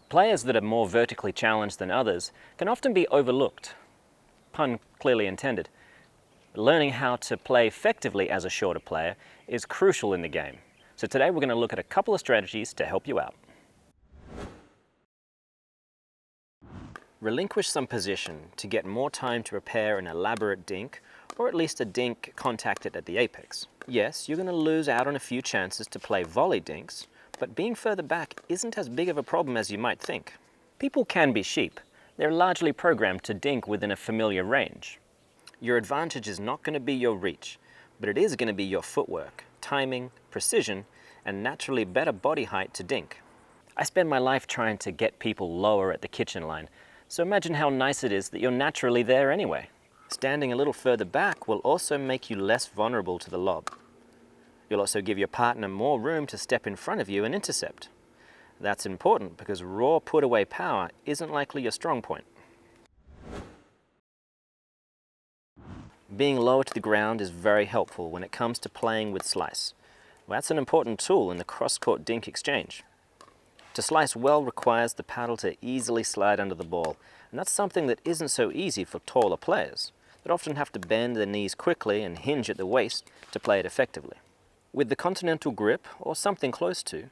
Players that are more vertically challenged than others can often be overlooked, pun clearly intended. Learning how to play effectively as a shorter player is crucial in the game. So today we're going to look at a couple of strategies to help you out. Relinquish some position to get more time to prepare an elaborate dink, or at least a dink contacted at the apex. Yes, you're going to lose out on a few chances to play volley dinks, but being further back isn't as big of a problem as you might think. People can be sheep. They're largely programmed to dink within a familiar range. Your advantage is not going to be your reach, but it is going to be your footwork, timing, precision, and naturally better body height to dink. I spend my life trying to get people lower at the kitchen line, so imagine how nice it is that you're naturally there anyway. Standing a little further back will also make you less vulnerable to the lob. You'll also give your partner more room to step in front of you and intercept. That's important because raw put-away power isn't likely your strong point. Being lower to the ground is very helpful when it comes to playing with slice. Well, that's an important tool in the cross-court dink exchange. To slice well requires the paddle to easily slide under the ball, and that's something that isn't so easy for taller players that often have to bend their knees quickly and hinge at the waist to play it effectively. With the continental grip, or something close to,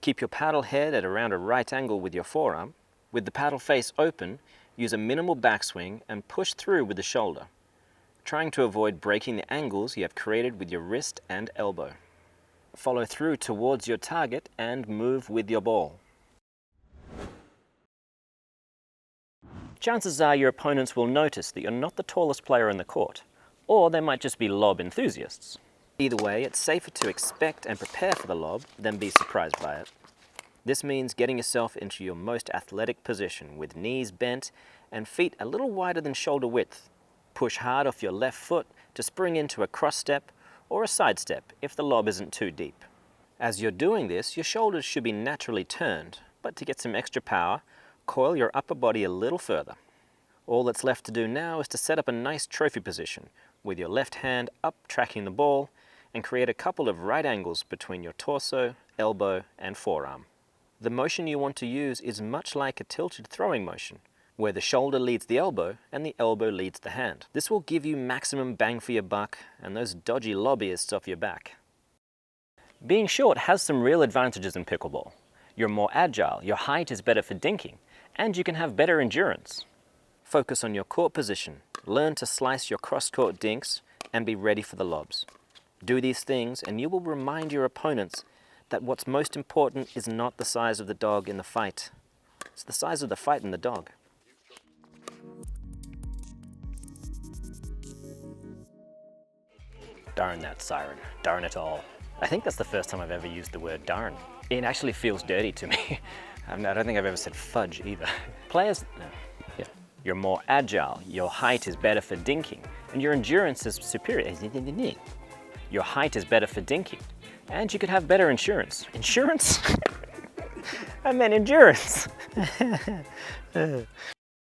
keep your paddle head at around a right angle with your forearm. With the paddle face open, use a minimal backswing and push through with the shoulder, trying to avoid breaking the angles you have created with your wrist and elbow. Follow through towards your target and move with your ball. Chances are your opponents will notice that you're not the tallest player in the court, or they might just be lob enthusiasts. Either way, it's safer to expect and prepare for the lob than be surprised by it. This means getting yourself into your most athletic position with knees bent and feet a little wider than shoulder width. Push hard off your left foot to spring into a cross step or a side step if the lob isn't too deep. As you're doing this, your shoulders should be naturally turned, but to get some extra power, coil your upper body a little further. All that's left to do now is to set up a nice trophy position with your left hand up tracking the ball and create a couple of right angles between your torso, elbow, and forearm. The motion you want to use is much like a tilted throwing motion, where the shoulder leads the elbow and the elbow leads the hand. This will give you maximum bang for your buck and those dodgy lobbyists off your back. Being short has some real advantages in pickleball. You're more agile, your height is better for dinking, and you can have better endurance. Focus on your court position, learn to slice your cross-court dinks, and be ready for the lobs. Do these things and you will remind your opponents that what's most important is not the size of the dog in the fight. It's the size of the fight in the dog. Darn that siren. Darn it all. I think that's the first time I've ever used the word darn. It actually feels dirty to me. I don't think I've ever said fudge either. Players, yeah. You're more agile, your height is better for dinking, and your endurance is superior. Your height is better for dinking, and you could have better insurance. Insurance? I meant endurance.